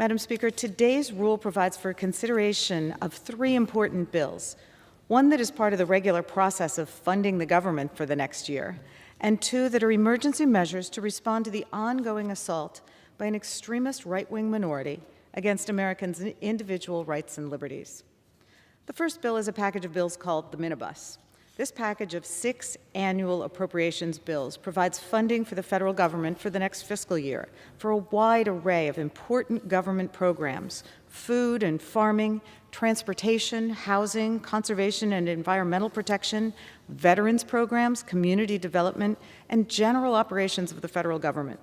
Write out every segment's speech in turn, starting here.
Madam Speaker, today's rule provides for consideration of three important bills. One that is part of the regular process of funding the government for the next year, and two that are emergency measures to respond to the ongoing assault by an extremist right-wing minority against Americans' individual rights and liberties. The first bill is a package of bills called the Minibus. This package of 6 annual appropriations bills provides funding for the federal government for the next fiscal year for a wide array of important government programs: food and farming, transportation, housing, conservation and environmental protection, veterans programs, community development, and general operations of the federal government.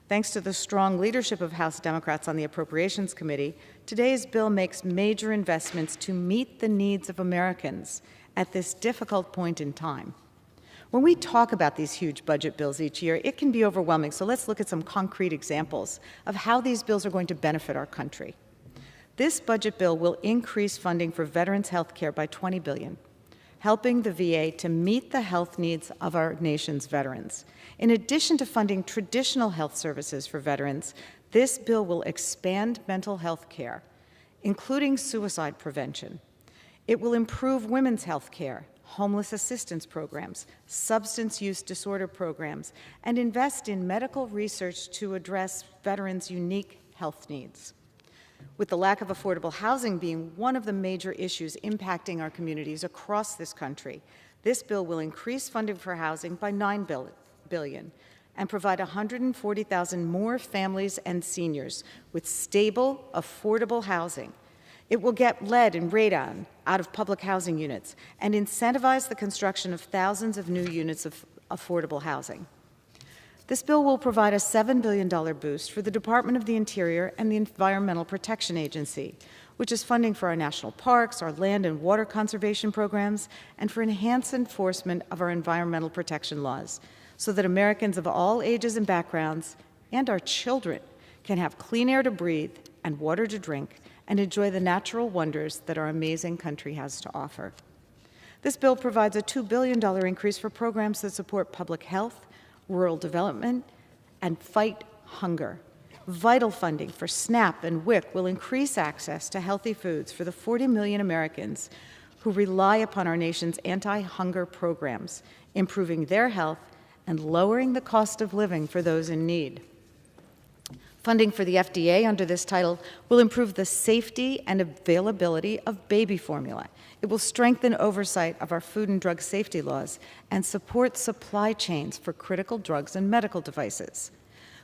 Thanks to the strong leadership of House Democrats on the Appropriations Committee, today's bill makes major investments to meet the needs of Americans at this difficult point in time. When we talk about these huge budget bills each year, it can be overwhelming, so let's look at some concrete examples of how these bills are going to benefit our country. This budget bill will increase funding for veterans' health care by $20 billion, helping the VA to meet the health needs of our nation's veterans. In addition to funding traditional health services for veterans, this bill will expand mental health care, including suicide prevention. It will improve women's health care, homeless assistance programs, substance use disorder programs, and invest in medical research to address veterans' unique health needs. With the lack of affordable housing being one of the major issues impacting our communities across this country, this bill will increase funding for housing by $9 billion and provide 140,000 more families and seniors with stable, affordable housing. It will get lead and radon out of public housing units and incentivize the construction of thousands of new units of affordable housing. This bill will provide a $7 billion boost for the Department of the Interior and the Environmental Protection Agency, which is funding for our national parks, our land and water conservation programs, and for enhanced enforcement of our environmental protection laws, so that Americans of all ages and backgrounds, and our children, can have clean air to breathe and water to drink and enjoy the natural wonders that our amazing country has to offer. This bill provides a $2 billion increase for programs that support public health, rural development, and fight hunger. Vital funding for SNAP and WIC will increase access to healthy foods for the 40 million Americans who rely upon our nation's anti-hunger programs, improving their health and lowering the cost of living for those in need. Funding for the FDA under this title will improve the safety and availability of baby formula. It will strengthen oversight of our food and drug safety laws and support supply chains for critical drugs and medical devices.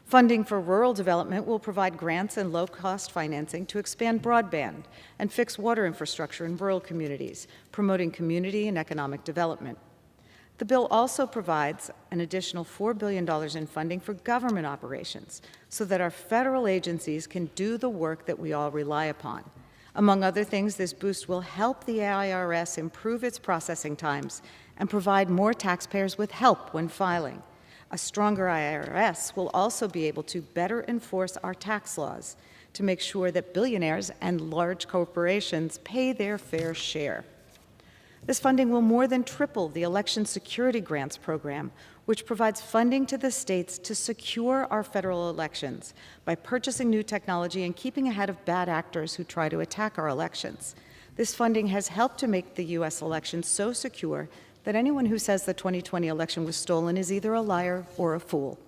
Funding for rural development will provide grants and low-cost financing to expand broadband and fix water infrastructure in rural communities, promoting community and economic development. The bill also provides an additional $4 billion in funding for government operations so that our federal agencies can do the work that we all rely upon. Among other things, this boost will help the IRS improve its processing times and provide more taxpayers with help when filing. A stronger IRS will also be able to better enforce our tax laws to make sure that billionaires and large corporations pay their fair share. This funding will more than triple the Election Security Grants Program, which provides funding to the states to secure our federal elections by purchasing new technology and keeping ahead of bad actors who try to attack our elections. This funding has helped to make the U.S. election so secure that anyone who says the 2020 election was stolen is either a liar or a fool.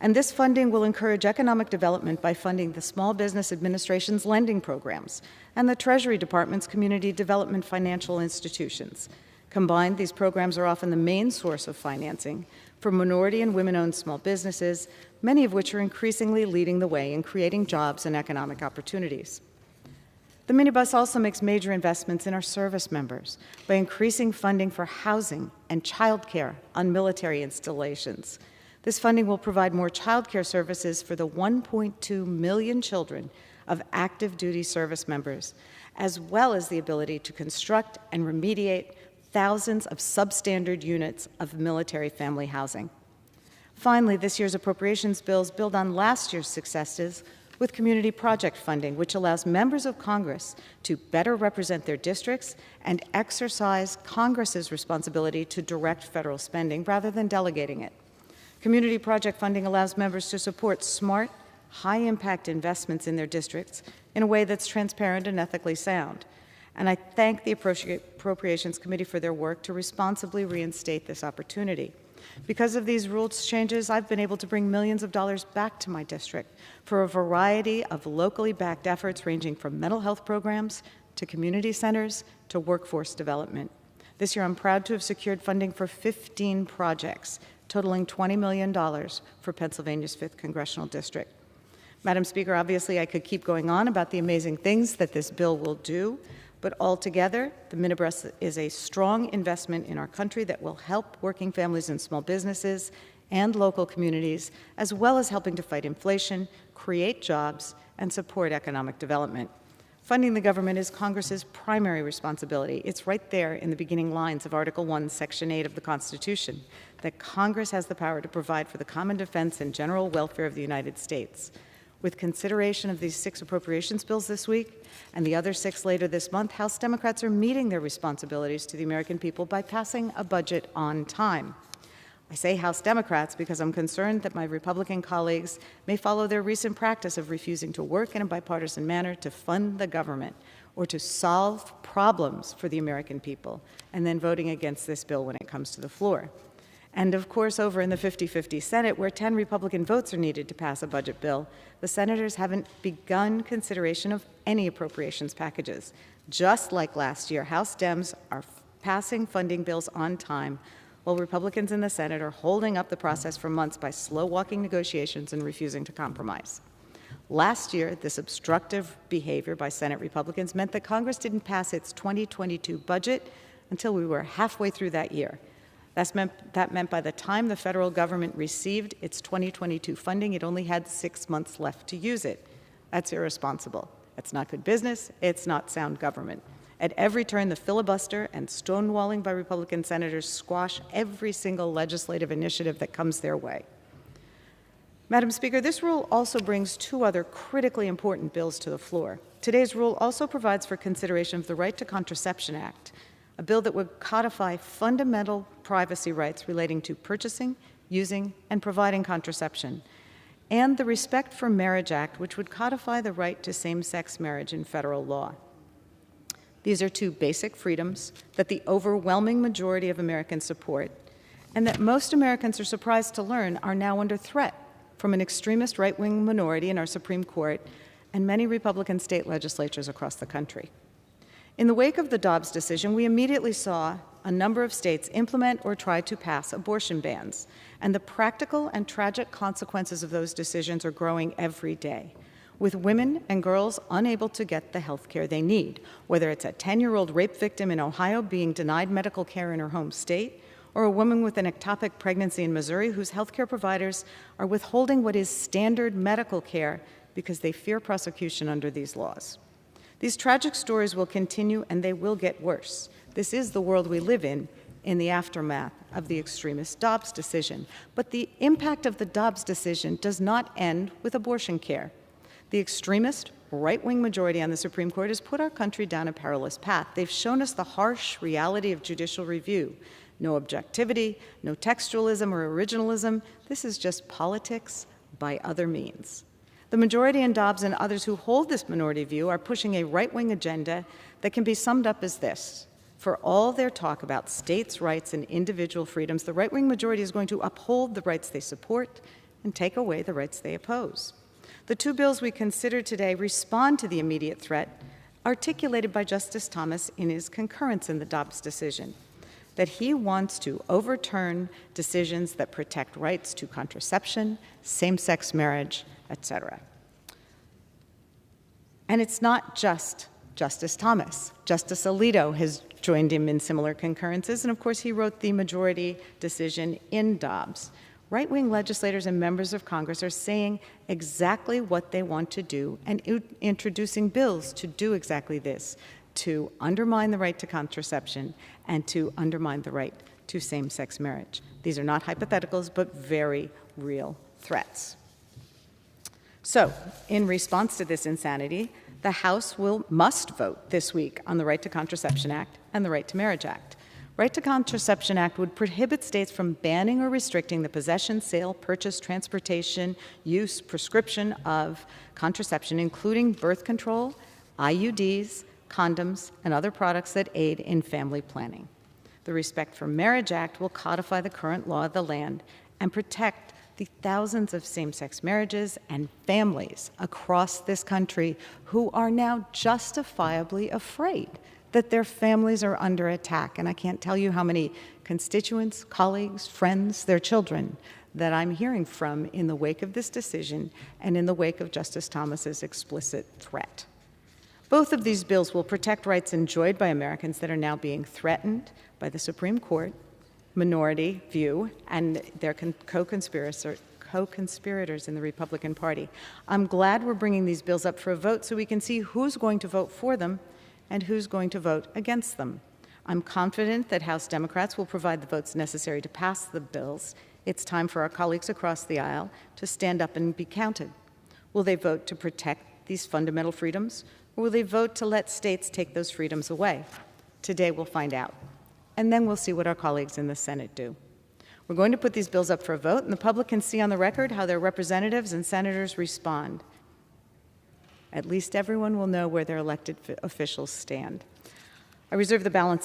And this funding will encourage economic development by funding the Small Business Administration's lending programs and the Treasury Department's community development financial institutions. Combined, these programs are often the main source of financing for minority and women-owned small businesses, many of which are increasingly leading the way in creating jobs and economic opportunities. The minibus also makes major investments in our service members by increasing funding for housing and child care on military installations. This funding will provide more child care services for the 1.2 million children of active duty service members, as well as the ability to construct and remediate thousands of substandard units of military family housing. Finally, this year's appropriations bills build on last year's successes with community project funding, which allows members of Congress to better represent their districts and exercise Congress's responsibility to direct federal spending rather than delegating it. Community project funding allows members to support smart, high-impact investments in their districts in a way that's transparent and ethically sound. And I thank the Appropriations Committee for their work to responsibly reinstate this opportunity. Because of these rules changes, I've been able to bring millions of dollars back to my district for a variety of locally backed efforts ranging from mental health programs to community centers to workforce development. This year, I'm proud to have secured funding for 15 projects, totaling $20 million for Pennsylvania's 5th Congressional District. Madam Speaker, obviously I could keep going on about the amazing things that this bill will do, but altogether, the Minibus is a strong investment in our country that will help working families and small businesses and local communities, as well as helping to fight inflation, create jobs, and support economic development. Funding the government is Congress's primary responsibility. It's right there in the beginning lines of Article 1, Section 8 of the Constitution, that Congress has the power to provide for the common defense and general welfare of the United States. With consideration of these 6 appropriations bills this week and the other 6 later this month, House Democrats are meeting their responsibilities to the American people by passing a budget on time. I say House Democrats because I'm concerned that my Republican colleagues may follow their recent practice of refusing to work in a bipartisan manner to fund the government or to solve problems for the American people, and then voting against this bill when it comes to the floor. And of course, over in the 50-50 Senate, where 10 Republican votes are needed to pass a budget bill, the senators haven't begun consideration of any appropriations packages. Just like last year, House Dems are passing funding bills on time, while Republicans in the Senate are holding up the process for months by slow-walking negotiations and refusing to compromise. Last year, this obstructive behavior by Senate Republicans meant that Congress didn't pass its 2022 budget until we were halfway through that year. That meant by the time the federal government received its 2022 funding, it only had 6 months left to use it. That's irresponsible. It's not good business. It's not sound government. At every turn, the filibuster and stonewalling by Republican senators squash every single legislative initiative that comes their way. Madam Speaker, this rule also brings 2 other critically important bills to the floor. Today's rule also provides for consideration of the Right to Contraception Act, a bill that would codify fundamental privacy rights relating to purchasing, using, and providing contraception, and the Respect for Marriage Act, which would codify the right to same-sex marriage in federal law. These are 2 basic freedoms that the overwhelming majority of Americans support, and that most Americans are surprised to learn are now under threat from an extremist right-wing minority in our Supreme Court and many Republican state legislatures across the country. In the wake of the Dobbs decision, we immediately saw a number of states implement or try to pass abortion bans, and the practical and tragic consequences of those decisions are growing every day, with women and girls unable to get the health care they need, whether it's a 10-year-old rape victim in Ohio being denied medical care in her home state, or a woman with an ectopic pregnancy in Missouri whose health care providers are withholding what is standard medical care because they fear prosecution under these laws. These tragic stories will continue, and they will get worse. This is the world we live in the aftermath of the extremist Dobbs decision. But the impact of the Dobbs decision does not end with abortion care. The extremist right-wing majority on the Supreme Court has put our country down a perilous path. They've shown us the harsh reality of judicial review. No objectivity, no textualism or originalism. This is just politics by other means. The majority in Dobbs and others who hold this minority view are pushing a right-wing agenda that can be summed up as this. For all their talk about states' rights and individual freedoms, the right-wing majority is going to uphold the rights they support and take away the rights they oppose. The 2 bills we consider today respond to the immediate threat articulated by Justice Thomas in his concurrence in the Dobbs decision, that he wants to overturn decisions that protect rights to contraception, same-sex marriage, etc. And it's not just Justice Thomas. Justice Alito has joined him in similar concurrences, and of course he wrote the majority decision in Dobbs. Right-wing legislators and members of Congress are saying exactly what they want to do and introducing bills to do exactly this, to undermine the right to contraception and to undermine the right to same-sex marriage. These are not hypotheticals, but very real threats. So, in response to this insanity, the House must vote this week on the Right to Contraception Act and the Right to Marriage Act. Right to Contraception Act would prohibit states from banning or restricting the possession, sale, purchase, transportation, use, prescription of contraception, including birth control, IUDs, condoms, and other products that aid in family planning. The Respect for Marriage Act will codify the current law of the land and protect the thousands of same-sex marriages and families across this country who are now justifiably afraid that their families are under attack. And I can't tell you how many constituents, colleagues, friends, their children that I'm hearing from in the wake of this decision and in the wake of Justice Thomas's explicit threat. Both of these bills will protect rights enjoyed by Americans that are now being threatened by the Supreme Court, minority view, and their co-conspirators in the Republican Party. I'm glad we're bringing these bills up for a vote so we can see who's going to vote for them and who's going to vote against them. I'm confident that House Democrats will provide the votes necessary to pass the bills. It's time for our colleagues across the aisle to stand up and be counted. Will they vote to protect these fundamental freedoms, or will they vote to let states take those freedoms away? Today we'll find out. And then we'll see what our colleagues in the Senate do. We're going to put these bills up for a vote, and the public can see on the record how their representatives and senators respond. At least everyone will know where their elected officials stand. I reserve the balance of